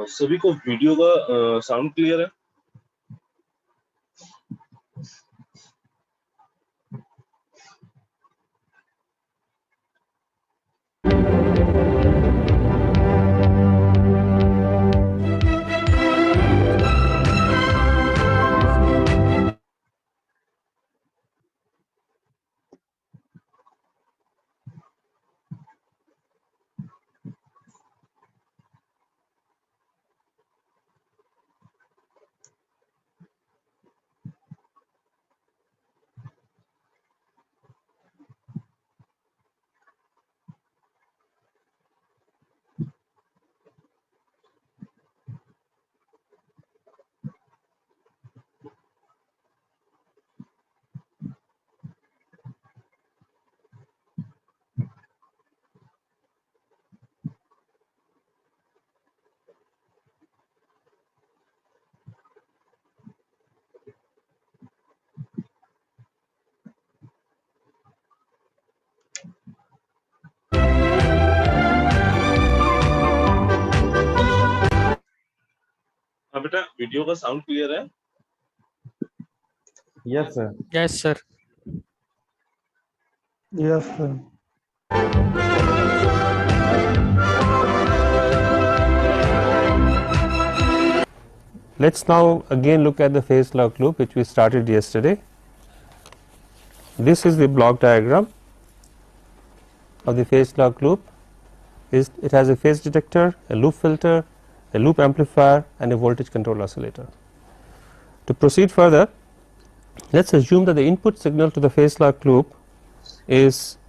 सभी को वीडियो का साउंड क्लियर है? हाँ बेटा, वीडियो का साउंड क्लियर है? Yes, sir. Yes, sir. Yes, sir. Let's now again look at the phase lock loop which we started yesterday. This is the block diagram of the phase lock loop. It has a phase detector, a loop filter, a loop amplifier and a voltage control oscillator. To proceed further, let us assume that the input signal to the phase lock loop is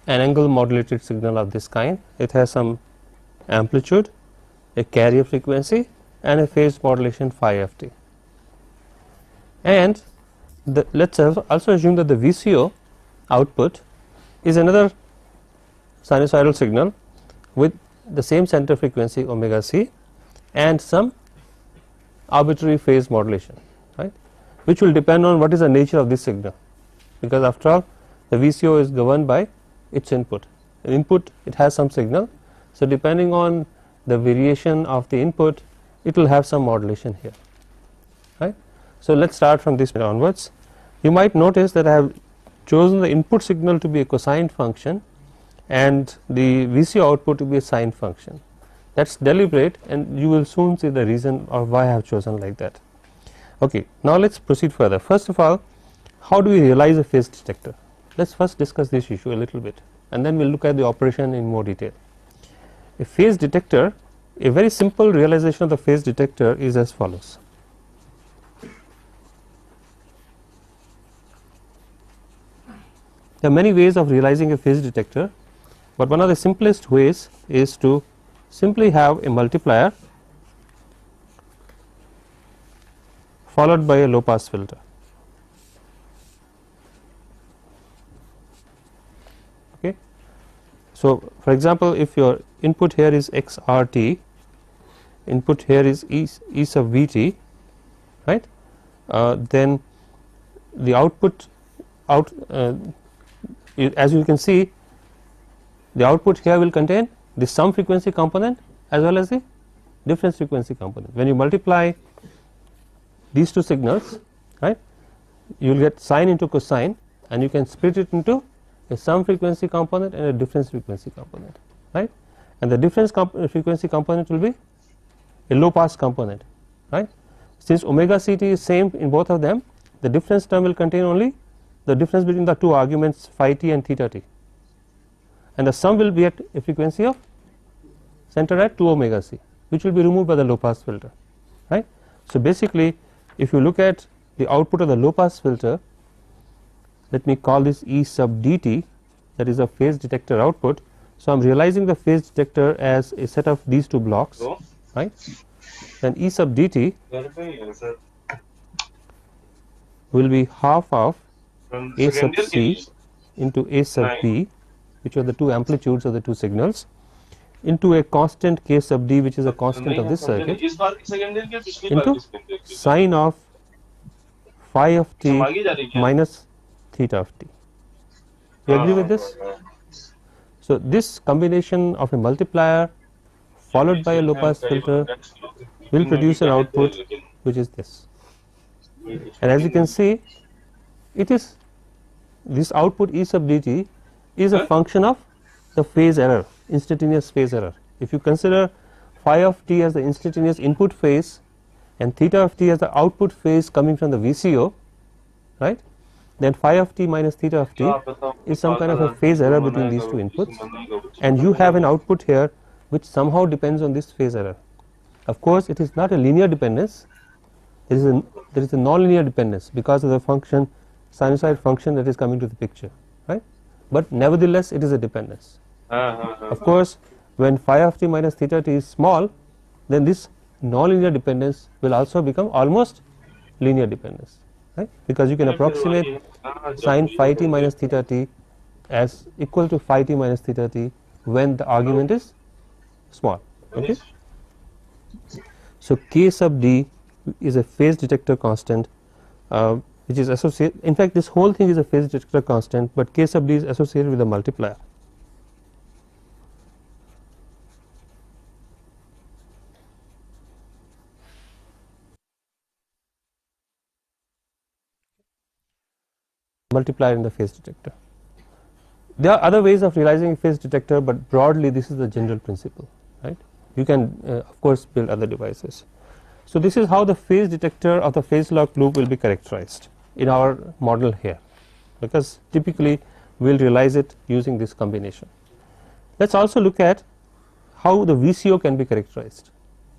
an angle modulated signal of this kind. It has some amplitude, a carrier frequency and a phase modulation phi f t. And let us also assume that the VCO output is another sinusoidal signal with the same center frequency omega c and some arbitrary phase modulation, right, which will depend on what is the nature of this signal, because after all the VCO is governed by its input. An input, it has some signal, so depending on the variation of the input it will have some modulation here, right. So let us start from this onwards. You might notice that I have chosen the input signal to be a cosine function and the VCO output to be a sine function. That is deliberate and you will soon see the reason of why I have chosen like that. Okay, now let us proceed further. First of all, how do we realize a phase detector? Let us first discuss this issue a little bit and then we will look at the operation in more detail. A phase detector, a very simple realization of the phase detector is as follows. There are many ways of realizing a phase detector, but one of the simplest ways is to simply have a multiplier followed by a low pass filter. Okay. So, for example, if your input here is XRT, input here is E sub Vt, right, then the output as you can see, the output here will contain the sum frequency component as well as the difference frequency component. When you multiply these two signals, right, you will get sine into cosine and you can split it into a sum frequency component and a difference frequency component, right, and the difference frequency component will be a low pass component, right. Since omega ct is same in both of them, the difference term will contain only the difference between the two arguments phi t and theta t, and the sum will be at a frequency of center at 2 omega c, which will be removed by the low pass filter, right. So basically if you look at the output of the low pass filter, let me call this E sub dt, that is a phase detector output. So I am realizing the phase detector as a set of these two blocks, right, then E sub dt will be half of A sub c into A sub b, which are the two amplitudes of the two signals, into a constant K sub d, which is a constant of this circuit, into sine of phi of t minus theta of t. You agree with this? So this combination of a multiplier followed by a low pass filter will produce an output which is this, and as you can see, it is this output E sub dt is a function of the phase error, instantaneous phase error. If you consider phi of t as the instantaneous input phase and theta of t as the output phase coming from the VCO, right, then phi of t minus theta of t is some kind of a phase error between these two inputs, and you have an output here which somehow depends on this phase error. Of course, it is not a linear dependence, there is a nonlinear dependence because of the function sinusoid function that is coming to the picture, right, but nevertheless it is a dependence. Of course, when phi of t minus theta t is small, then this nonlinear dependence will also become almost linear dependence, right, because you can approximate sin phi t minus theta t as equal to phi t minus theta t when the argument is small. Okay. So k sub d is a phase detector constant which is associated, in fact this whole thing is a phase detector constant, but k sub d is associated with a multiplier. Multiplier in the phase detector. There are other ways of realizing a phase detector, but broadly this is the general principle, right. You can of course build other devices. So this is how the phase detector of the phase lock loop will be characterized in our model here, because typically we will realize it using this combination. Let us also look at how the VCO can be characterized,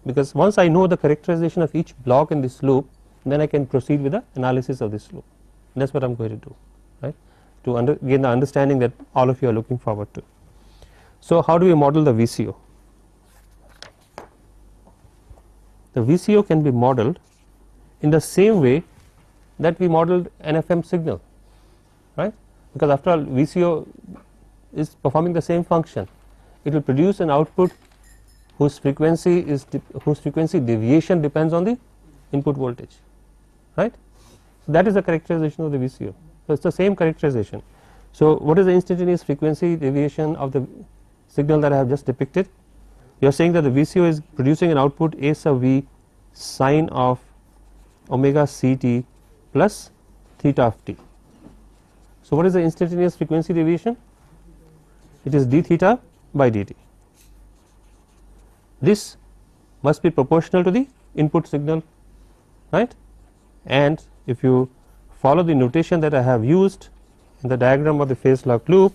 because once I know the characterization of each block in this loop, then I can proceed with the analysis of this loop. That is what I am going to do, right, to gain the understanding that all of you are looking forward to. So how do we model the VCO? The VCO can be modeled in the same way that we modeled an FM signal, right, because after all VCO is performing the same function. It will produce an output whose frequency deviation depends on the input voltage, right. So that is the characterization of the VCO. So it is the same characterization. So what is the instantaneous frequency deviation of the signal that I have just depicted? You are saying that the VCO is producing an output A sub v sine of omega ct plus theta of t. So what is the instantaneous frequency deviation? It is d theta by dt. This must be proportional to the input signal, right, and if you follow the notation that I have used in the diagram of the phase lock loop,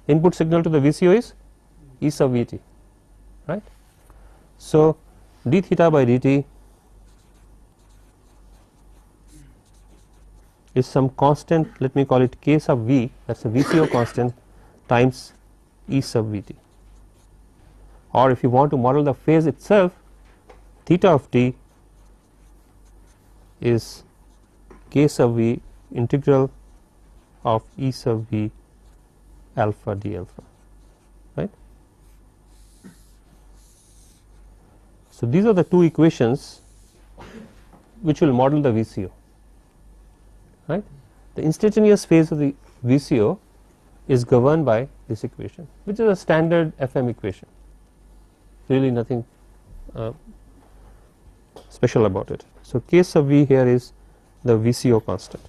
input signal to the VCO is E sub Vt, right. So d theta by dt is some constant, let me call it k sub v, that is a VCO constant times E sub Vt, or if you want to model the phase itself, theta of t is k sub v integral of E sub v alpha d alpha, right. So these are the two equations which will model the VCO, right. The instantaneous phase of the VCO is governed by this equation, which is a standard FM equation, really nothing special about it. So k sub v here is the VCO constant.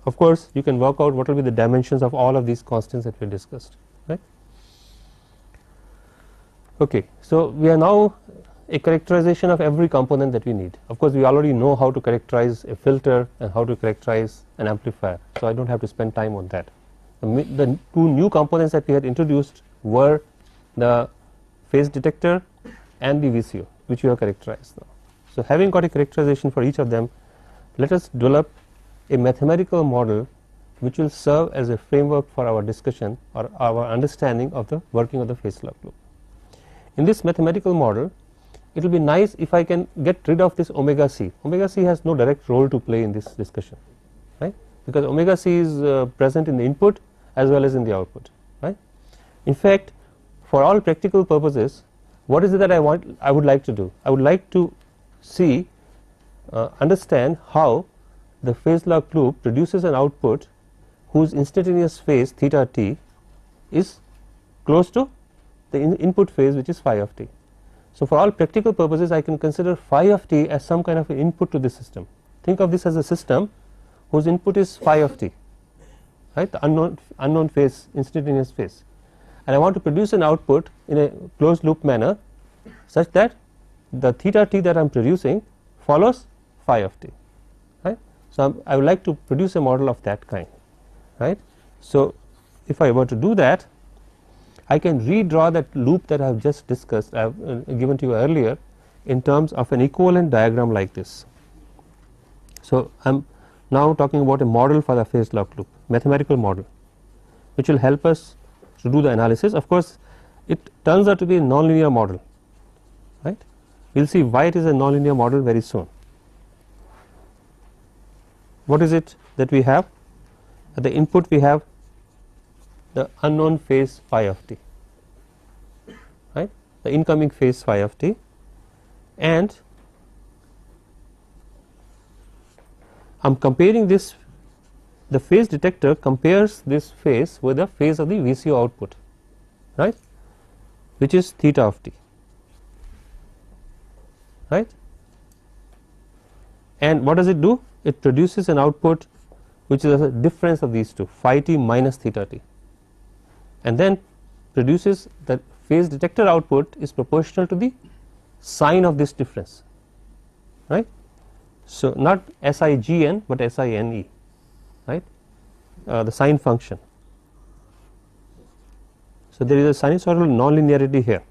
Of course you can work out what will be the dimensions of all of these constants that we discussed, right. Okay, so we are now a characterization of every component that we need. Of course we already know how to characterize a filter and how to characterize an amplifier, so I do not have to spend time on that. The two new components that we had introduced were the phase detector and the VCO, which we have characterized now. So having got a characterization for each of them, let us develop a mathematical model which will serve as a framework for our discussion or our understanding of the working of the phase lock loop. In this mathematical model, it will be nice if I can get rid of this omega c. Omega c has no direct role to play in this discussion, right, because omega c is present in the input as well as in the output, right. In fact, for all practical purposes, what is it that I would like to do? I would like to see, understand how the phase lock loop produces an output whose instantaneous phase theta t is close to the input phase which is phi of t. So, for all practical purposes I can consider phi of t as some kind of an input to this system. Think of this as a system whose input is phi of t, right, the unknown phase, instantaneous phase, and I want to produce an output in a closed loop manner such that the theta t that I am producing follows phi of t, right. So, I would like to produce a model of that kind, right. So, if I were to do that, I can redraw that loop that I have just discussed, I have given to you earlier, in terms of an equivalent diagram like this. So, I am now talking about a model for the phase lock loop, mathematical model, which will help us to do the analysis. Of course, it turns out to be a nonlinear model, right. We will see why it is a nonlinear model very soon. What is it that we have? At the input we have the unknown phase phi of t, right, the incoming phase phi of t, and I am comparing this, the phase detector compares this phase with the phase of the VCO output, right, which is theta of t, right, and what does it do? It produces an output which is a difference of these two, phi t minus theta t, and then produces the phase detector output is proportional to the sign of this difference, right. So, not SIGN, but SINE, right, the sign function. So, there is a sinusoidal nonlinearity here.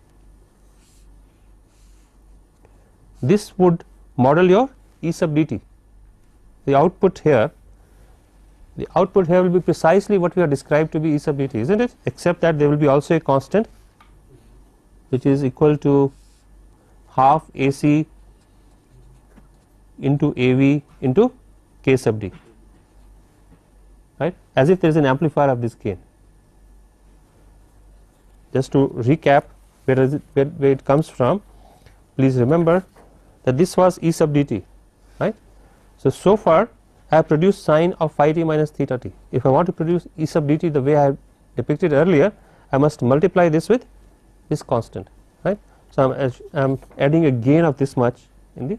This would model your E sub dt. The output here will be precisely what we have described to be E sub dt, is not it, except that there will be also a constant which is equal to half AC into AV into K sub d, right, as if there is an amplifier of this gain. Just to recap where it comes from, please remember that this was E sub dt, right. So far I have produced sine of phi t minus theta t. If I want to produce E sub dt the way I have depicted earlier, I must multiply this with this constant, right. So, I am adding a gain of this much in the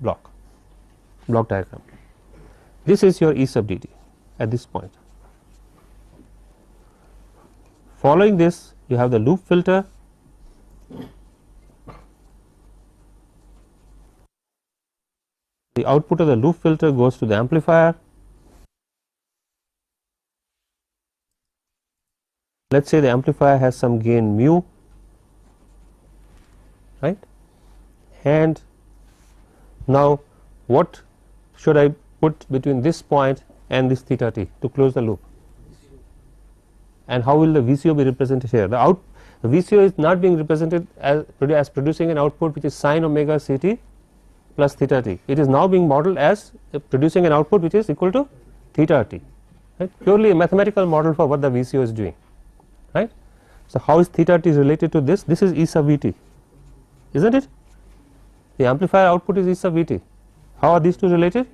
block diagram. This is your E sub dt at this point. Following this, you have the loop filter, the output of the loop filter goes to the amplifier. Let us say the amplifier has some gain mu, right, and now what should I put between this point and this theta t to close the loop, and how will the VCO be represented here? The VCO is not being represented as producing an output which is sine omega Ct plus theta t. It is now being modeled as producing an output which is equal to theta t, right, purely a mathematical model for what the VCO is doing, right. So, how is theta t related to this? This is E sub Vt, is not it? The amplifier output is E sub Vt. How are these two related?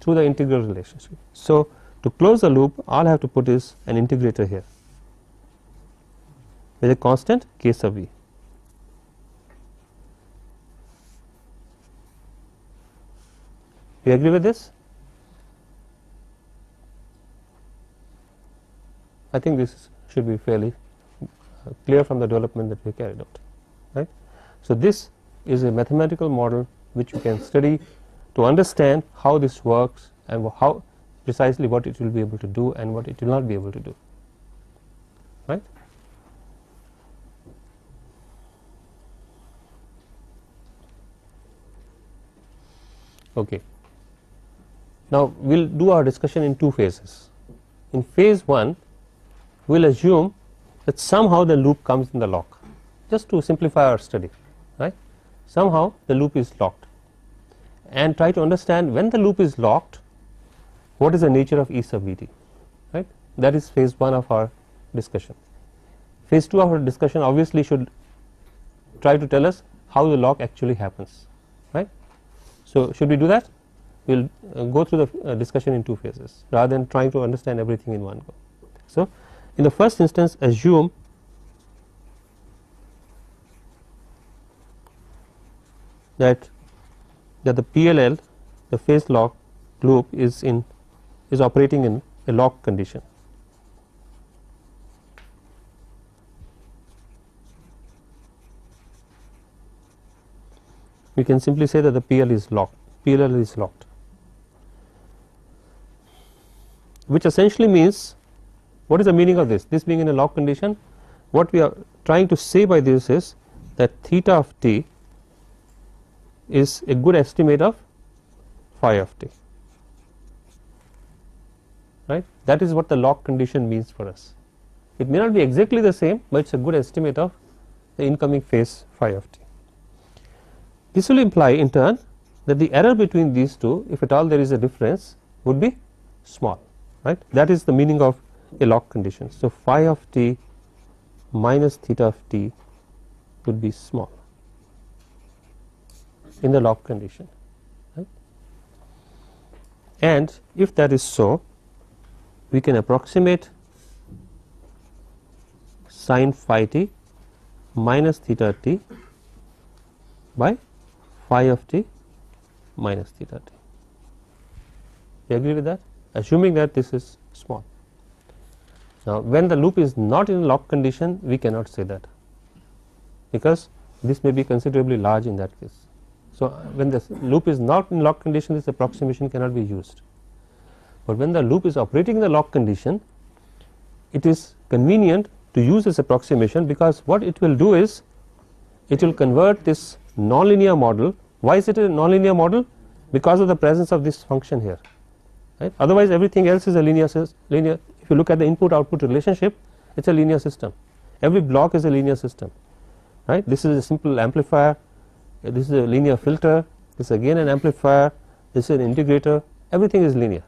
Through the integral relationship. So, to close the loop, all I have to put is an integrator here with a constant K sub V. You agree with this? I think this should be fairly clear from the development that we carried out, right. So, this is a mathematical model which you can study to understand how this works and how precisely what it will be able to do and what it will not be able to do, right. Okay. Now, we will do our discussion in two phases. In phase 1, we will assume that somehow the loop comes in the lock, just to simplify our study, right. Somehow the loop is locked, and try to understand when the loop is locked, what is the nature of E sub Vt, right. That is phase 1 of our discussion. Phase 2 of our discussion obviously should try to tell us how the lock actually happens, right. So, should we do that? We will go through the discussion in two phases rather than trying to understand everything in one go. So, in the first instance, assume that the PLL, the phase lock loop is operating in a lock condition. We can simply say that the PLL is locked, which essentially means, what is the meaning of this? This being in a lock condition, what we are trying to say by this is that theta of t is a good estimate of phi of t, right. That is what the lock condition means for us. It may not be exactly the same, but it is a good estimate of the incoming phase phi of t. This will imply in turn that the error between these two, if at all there is a difference, would be small, right. That is the meaning of a lock condition. So, phi of t minus theta of t would be small in the lock condition, right. And if that is so, we can approximate sin phi t minus theta t by phi of t minus theta t. You agree with that? Assuming that this is small. Now, when the loop is not in lock condition, we cannot say that, because this may be considerably large in that case. So, when the loop is not in lock condition, this approximation cannot be used, but when the loop is operating in the lock condition, it is convenient to use this approximation, because what it will do is it will convert this nonlinear model. Why is it a nonlinear model? Because of the presence of this function here, right. Otherwise everything else is a linear. If you look at the input output relationship, it is a linear system. Every block is a linear system, right. This is a simple amplifier, this is a linear filter, this is again an amplifier, this is an integrator, everything is linear,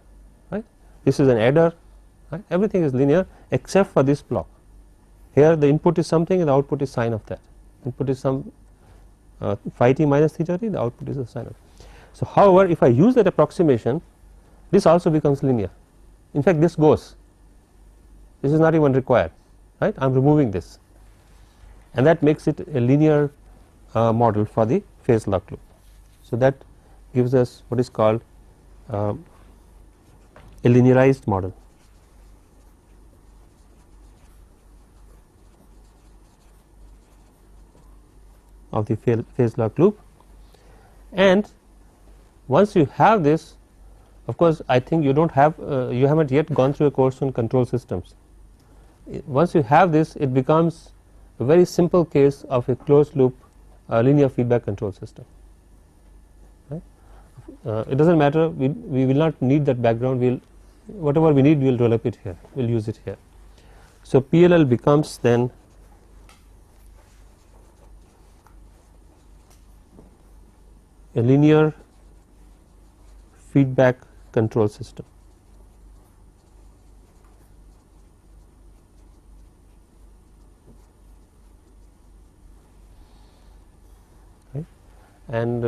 right. This is an adder, right. Everything is linear except for this block. Here the input is something and the output is sine of that. Input is some phi t minus theta t, the output is the sine of it. So, however, if I use that approximation, this also becomes linear. In fact, this goes, this is not even required, right. I am removing this, and that makes it a linear model for the phase lock loop. So, that gives us what is called a linearized model. Of the phase lock loop, and once you have this, of course, I think you don't have you haven't yet gone through a course on control systems. Once you have this, it becomes a very simple case of a closed loop linear feedback control system, right. It does not matter, we will not need that background, we will whatever we need we will develop it here, we will use it here. So, PLL becomes then a linear feedback control system. Right. And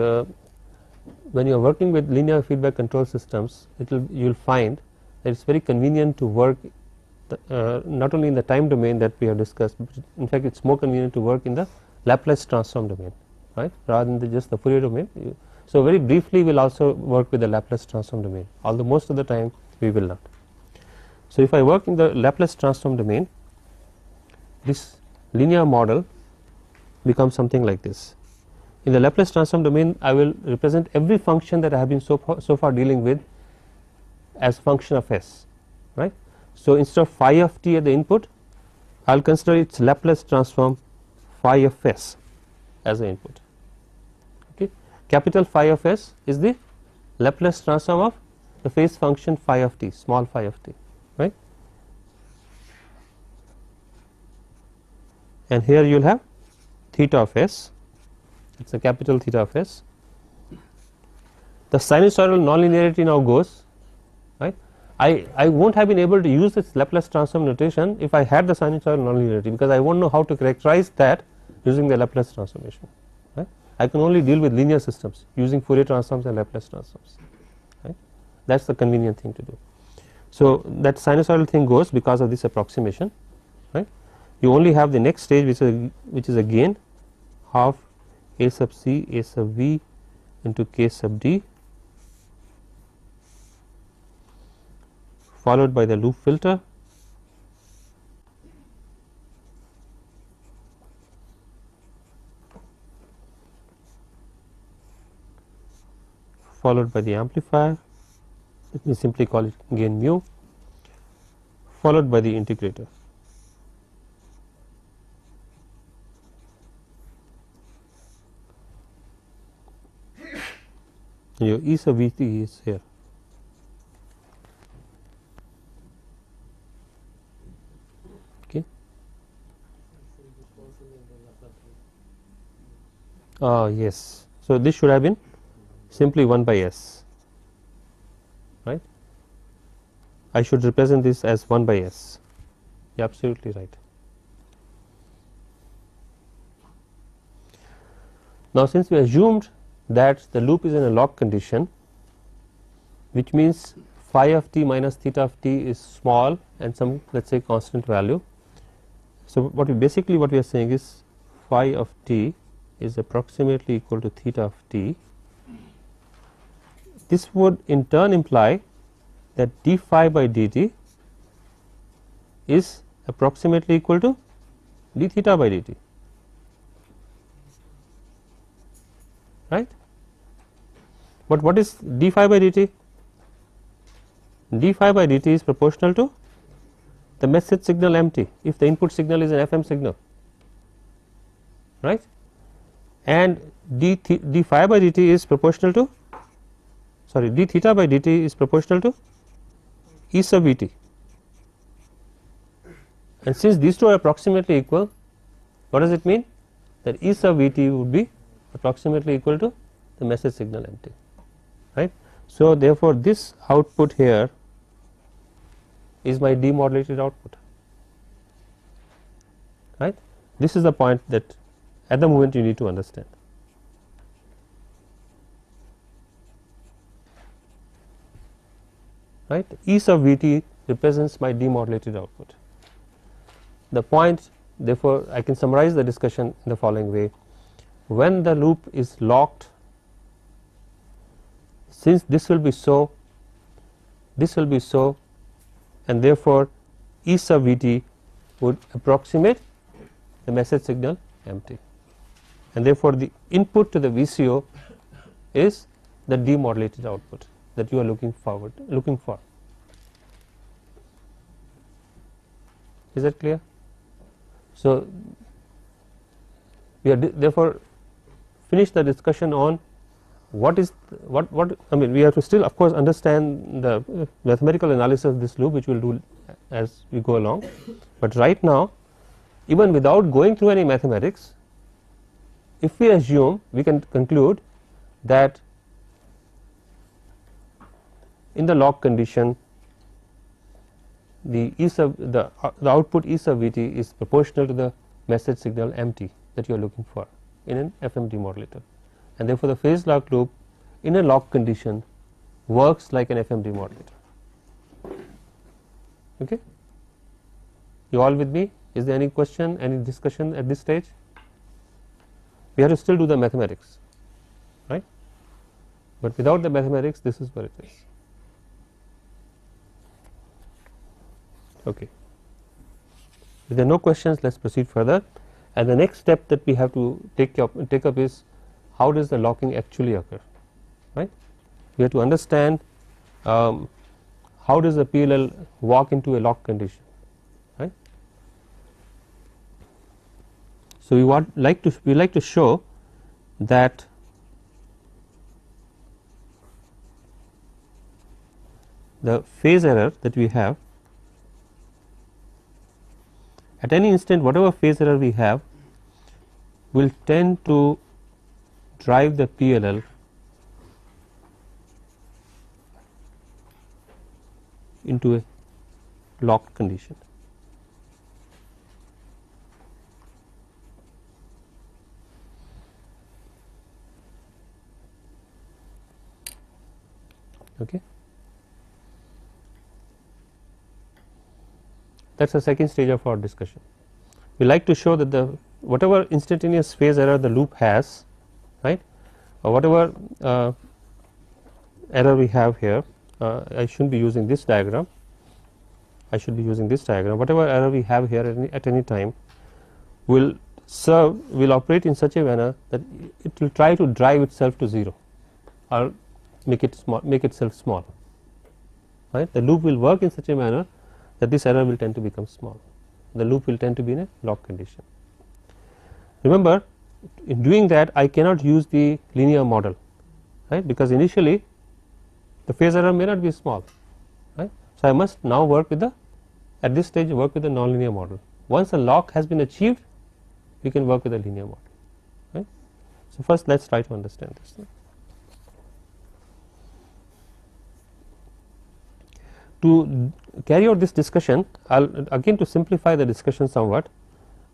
when you are working with linear feedback control systems, you will find that it is very convenient to work not only in the time domain that we have discussed, but in fact it is more convenient to work in the Laplace transform domain, right, rather than just the Fourier domain. So, very briefly we will also work with the Laplace transform domain, although most of the time we will not. So, if I work in the Laplace transform domain, this linear model becomes something like this. In the Laplace transform domain, I will represent every function that I have been so far dealing with as function of s, right. So, instead of phi of t at the input, I will consider its Laplace transform phi of s as the input. Okay. Capital phi of s is the Laplace transform of the phase function phi of t, small phi of t, right. And here you will have theta of s, it is a capital theta of s. The sinusoidal nonlinearity now goes, right. I will not have been able to use this Laplace transform notation if I had the sinusoidal nonlinearity, because I will not know how to characterize that using the Laplace transformation, right. I can only deal with linear systems using Fourier transforms and Laplace transforms, right. That is the convenient thing to do. So, that sinusoidal thing goes because of this approximation, right. You only have the next stage which is again half a sub c a sub v into k sub d followed by the loop filter followed by the amplifier, let me simply call it gain mu, followed by the integrator. Your E sub V t is here. Okay. Yes. So, this should have been simply 1 by S, right. I should represent this as 1 by S. You are absolutely right. Now, since we assumed that the loop is in a lock condition, which means phi of t minus theta of t is small and some, let us say, constant value. So, what we are saying is phi of t is approximately equal to theta of t. This would in turn imply that d phi by dt is approximately equal to d theta by dt, right. But what is d phi by dt? D phi by dt is proportional to the message signal mt if the input signal is an FM signal, right, and d phi by dt is proportional to, sorry, d theta by dt is proportional to E sub V t, and since these two are approximately equal, what does it mean? That E sub V t would be approximately equal to the message signal mt, right. So, therefore, this output here is my demodulated output, right. This is the point that at the moment you need to understand. Right. E sub V t represents my demodulated output. The point, therefore, I can summarize the discussion in the following way. When the loop is locked, since this will be so, and therefore, E sub V t would approximate the message signal mt, and therefore, the input to the VCO is the demodulated output that you are looking for. Is that clear? So, we are therefore finished the discussion on what is what I mean, we have to still of course understand the mathematical analysis of this loop, which we will do as we go along, but right now, even without going through any mathematics, if we assume, we can conclude that in the lock condition the E sub the output E sub V t is proportional to the message signal mt that you are looking for in an FM demodulator, and therefore, the phase lock loop in a lock condition works like an FM demodulator. Okay. You all with me? Is there any question, any discussion at this stage? We have to still do the mathematics, right, but without the mathematics this is where it is. Okay. If there are no questions, let us proceed further, and the next step that we have to take up is how does the locking actually occur, right. We have to understand how does the PLL walk into a lock condition, right. So, we like to show that the phase error that we have at any instant, whatever phase error we have will tend to drive the PLL into a locked condition. Okay. That is the second stage of our discussion. We like to show that the whatever instantaneous phase error the loop has, right, whatever error we have here, I shouldn't be using this diagram. I should be using this diagram. Whatever error we have here at any time will operate in such a manner that it will try to drive itself to 0 or make itself small. Right? The loop will work in such a manner that this error will tend to become small. The loop will tend to be in a lock condition. Remember, in doing that I cannot use the linear model, right, because initially the phase error may not be small, right. So, I must now work with the at this stage work with the nonlinear model. Once a lock has been achieved, we can work with a linear model, right. So, first let us try to understand this. To carry out this discussion, again to simplify the discussion somewhat,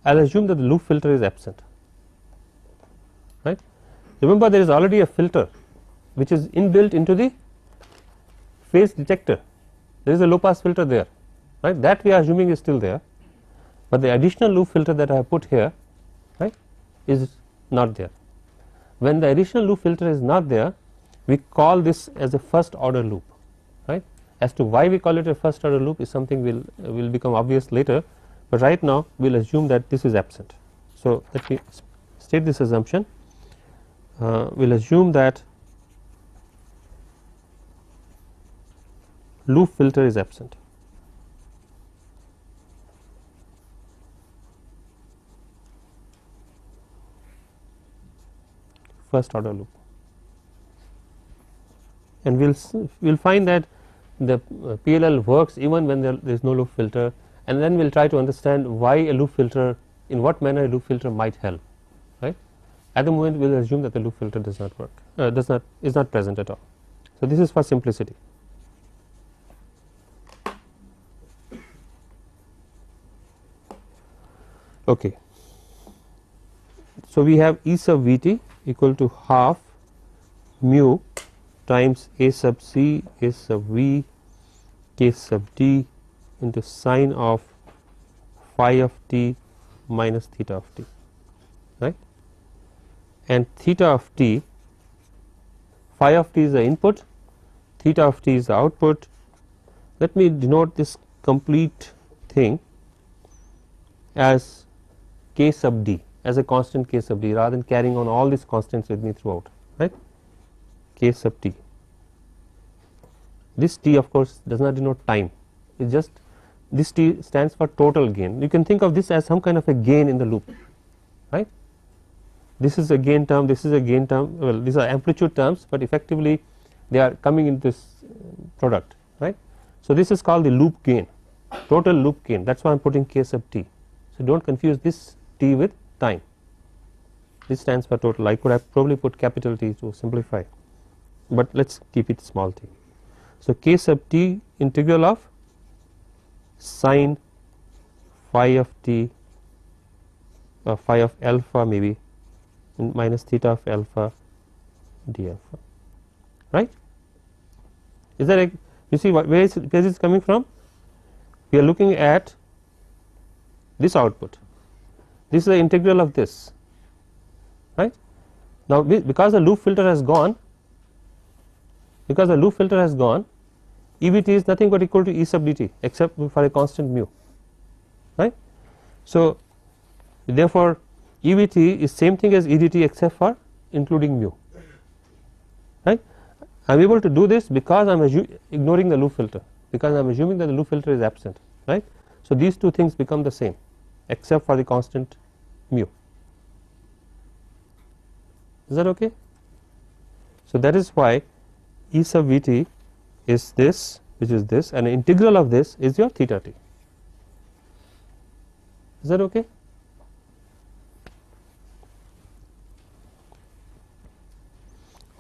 I will assume that the loop filter is absent, right. Remember, there is already a filter which is inbuilt into the phase detector. There is a low pass filter there, right, that we are assuming is still there, but the additional loop filter that I have put here, right, is not there. When the additional loop filter is not there, we call this as a first order loop, right. As to why we call it a first order loop is something will become obvious later, but right now we will assume that this is absent. So, let me state this assumption. We will assume that loop filter is absent. First order loop, and we will find that the PLL works even when there is no loop filter, and then we will try to understand why a loop filter, in what manner a loop filter might help, right. At the moment we will assume that the loop filter does not work, is not present at all. So, this is for simplicity. Okay. So, we have E sub Vt equal to half mu times A sub C, A sub V, K sub D into sine of phi of t minus theta of t, right, and theta of t, phi of t is the input, theta of t is the output. Let me denote this complete thing as k sub d, as a constant k sub d, rather than carrying on all these constants with me throughout, right, k sub t. This t of course does not denote time, it is just this t stands for total gain. You can think of this as some kind of a gain in the loop, right. This is a gain term, this is a gain term, well these are amplitude terms, but effectively they are coming in this product, right. So, this is called the loop gain, total loop gain, that is why I am putting k sub t. So, do not confuse this t with time, this stands for total. I could have probably put capital T to simplify, but let us keep it small t. So, k sub t integral of sine phi of t, phi of alpha maybe minus theta of alpha d alpha, right. Is that a, you see where is it coming from? We are looking at this output, this is the integral of this, right. Now, because the loop filter has gone, EVT is nothing but equal to E sub dt except for a constant mu, right. So, therefore, EVT is same thing as EDT except for including mu, right. I am able to do this because I am ignoring the loop filter, because I am assuming that the loop filter is absent, right. So, these two things become the same except for the constant mu. Is that okay? So, that is why E sub Vt is this, which is this, and the integral of this is your theta t. Is that okay?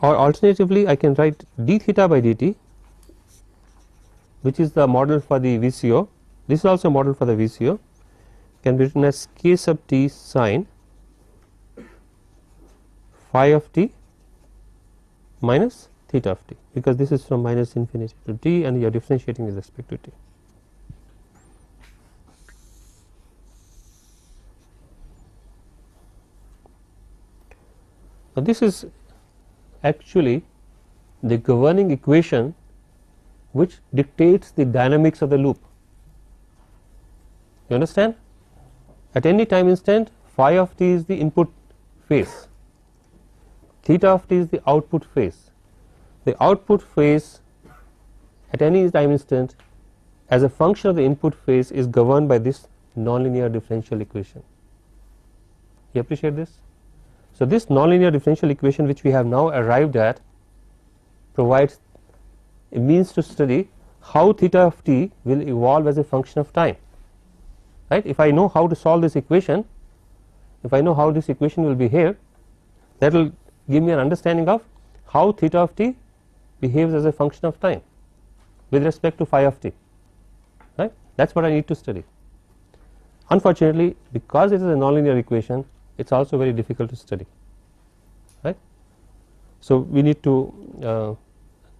Or alternatively I can write d theta by dt, which is the model for the VCO, this is also a model for the VCO, can be written as k sub t sine phi of t minus theta of t, because this is from minus infinity to t and you are differentiating with respect to t. Now, this is actually the governing equation which dictates the dynamics of the loop. You understand? At any time instant, phi of t is the input phase, theta of t is the output phase. The output phase at any time instant as a function of the input phase is governed by this nonlinear differential equation. You appreciate this? So, this nonlinear differential equation which we have now arrived at provides a means to study how theta of t will evolve as a function of time, right. If I know how to solve this equation, if I know how this equation will behave, that will give me an understanding of how theta of t behaves as a function of time with respect to phi of t, right. That is what I need to study. Unfortunately, because it is a nonlinear equation, it is also very difficult to study, right. So, we need to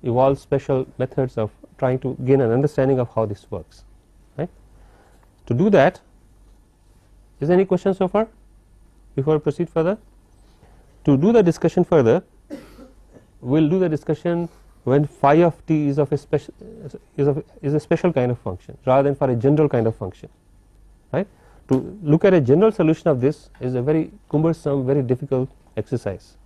evolve special methods of trying to gain an understanding of how this works, right. To do that, is there any question so far before I proceed further? To do the discussion further, we will do the discussion when phi of t is of a special is a special kind of function rather than for a general kind of function, right. To look at a general solution of this is a very cumbersome, very difficult exercise.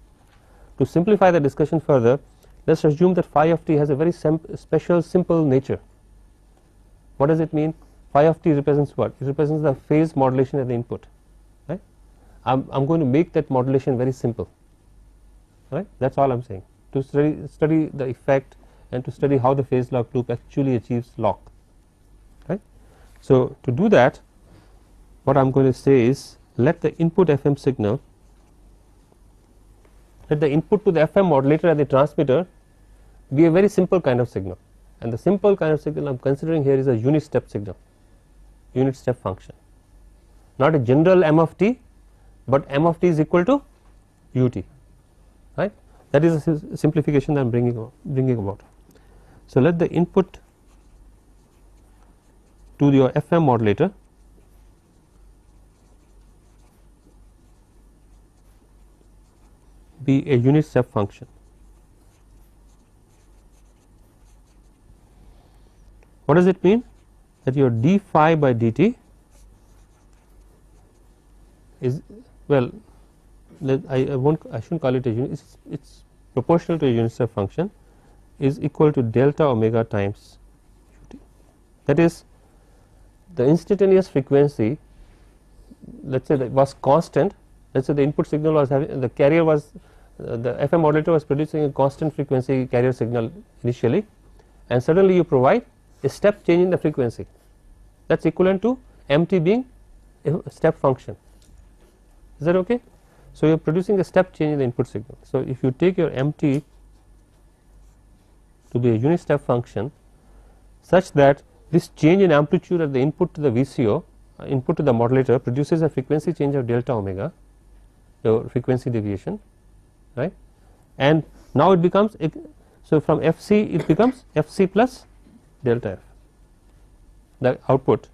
To simplify the discussion further, let us assume that phi of t has a very special simple nature. What does it mean? Phi of t represents what? It represents the phase modulation at the input, right. I am going to make that modulation very simple, right. That is all I am saying, to study the effect and to study how the phase lock loop actually achieves lock, right. So, to do that, what I am going to say is, let the input FM signal, let the input to the FM modulator at the transmitter be a very simple kind of signal, and the simple kind of signal I am considering here is a unit step signal, unit step function, not a general m of t, but m of t is equal to ut, right. That is a simplification that I am bringing about. So, let the input to your FM modulator be a unit step function. What does it mean? That your d phi by dt is, well, I shouldn't call it a unit, it's proportional to a unit step function, is equal to delta omega times ut. That is, the instantaneous frequency, let us say that was constant, let us say the input signal was having, the carrier was, the FM modulator was producing a constant frequency carrier signal initially, and suddenly you provide a step change in the frequency, that is equivalent to mt being a step function. Is that okay? So, you are producing a step change in the input signal. So, if you take your mt to be a unit step function such that this change in amplitude at the input to the VCO, input to the modulator, produces a frequency change of delta omega, your frequency deviation, right, and now it becomes, so from Fc it becomes Fc plus delta f, the output,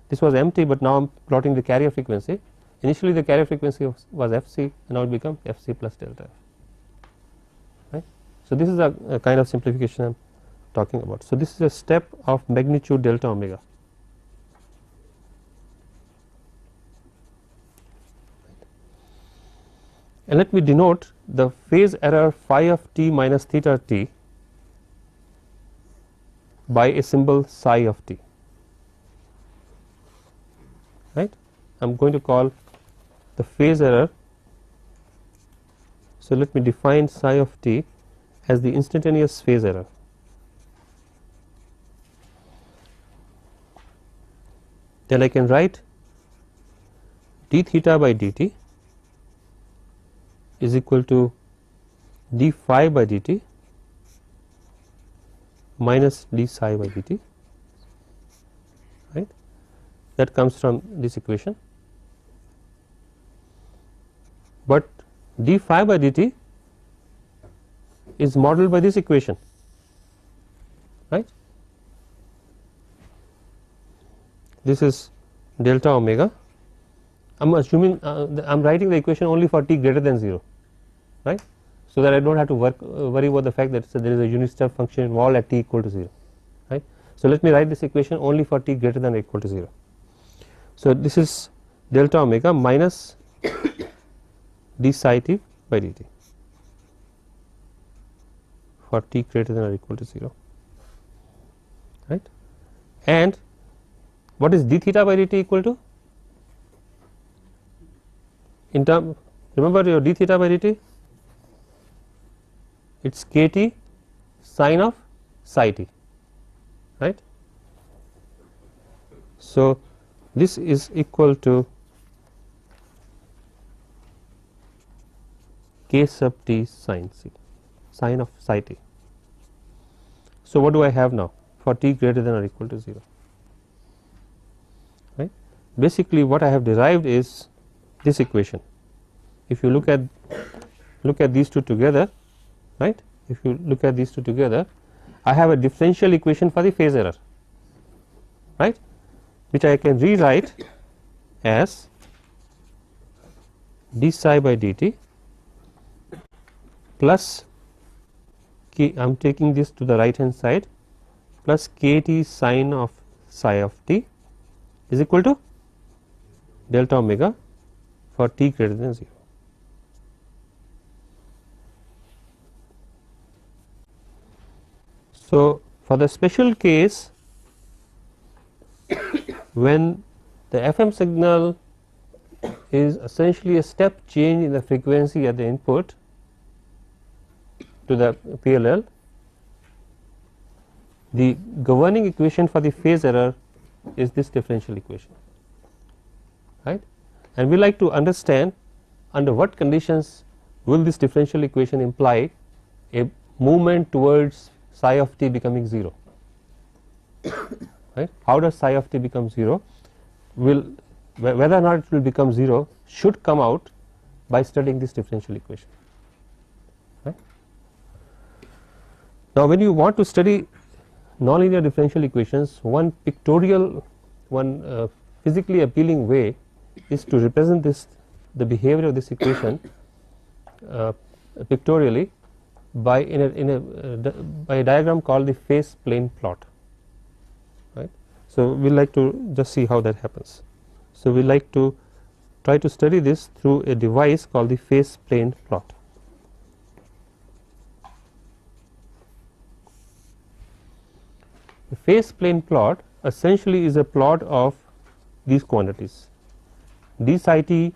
this was mt, but now I am plotting the carrier frequency. Initially the carrier frequency was Fc, and now it becomes Fc plus delta f, right. So, this is a kind of simplification I am talking about. So, this is a step of magnitude delta omega. And let me denote the phase error phi of t minus theta t by a symbol psi of t, right. I am going to call the phase error. So, let me define psi of t as the instantaneous phase error. Then I can write d theta by dt is equal to d phi by dt minus d psi by dt, right. That comes from this equation, but d phi by dt is modeled by this equation, right. This is delta omega. I am assuming I am writing the equation only for t greater than 0, right. so that I don't have to worry about the fact that there is a unit step function involved at t equal to 0, right. So let me write this equation only for t greater than or equal to 0. So this is delta omega minus d psi t by dt for t greater than or equal to 0, right. And what is d theta by dt equal to? In term, remember your d theta by dt, it is k t sine of psi t, right. So this is equal to k sub t sine c, sine of psi t. So what do I have now for t greater than or equal to 0, right. Basically what I have derived is this equation. If you look at these two together, right, if you look at these two together, I have a differential equation for the phase error, right, which I can rewrite as d psi by dt plus k, I am taking this to the right hand side, plus k t sine of psi of t is equal to delta omega for t greater than 0. So for the special case when the FM signal is essentially a step change in the frequency at the input to the PLL, the governing equation for the phase error is this differential equation, right, and we like to understand under what conditions will this differential equation imply a movement towards psi of t becoming 0, right. How does psi of t become 0? Will whether or not it will become 0 should come out by studying this differential equation, right. Now when you want to study nonlinear differential equations, one pictorial, one physically appealing way is to represent this, the behavior of this equation pictorially by by a diagram called the phase plane plot, right. So we like to just see how that happens. So we like to try to study this through a device called the phase plane plot. The phase plane plot essentially is a plot of these quantities d psi t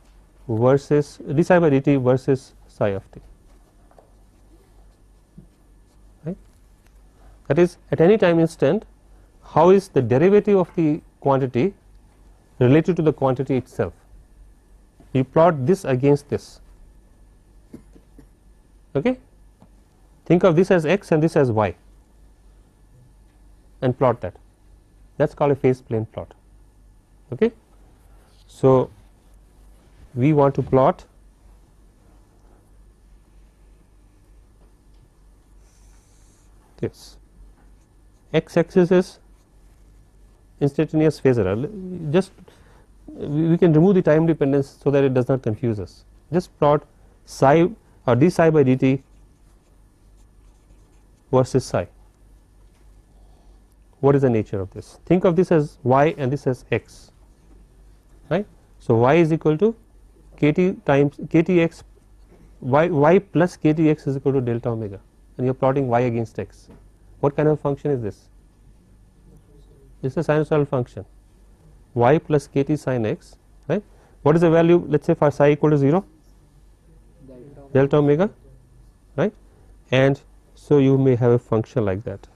versus d psi by dt versus psi of t, right. That is, at any time instant, how is the derivative of the quantity related to the quantity itself. You plot this against this, okay. Think of this as x and this as y and plot that. That is called a phase plane plot, okay. So we want to plot this. X axis is instantaneous phase error. Just we can remove the time dependence so that it does not confuse us. Just plot psi or d psi by dt versus psi. What is the nature of this? Think of this as y and this as x, right. So y is equal to kt times ktx, y plus ktx is equal to delta omega, and you are plotting y against x. What kind of function is this? This is a sinusoidal function, y plus kt sin x, right. What is the value, let us say, for psi equal to 0? Delta omega, right. And so you may have a function like that.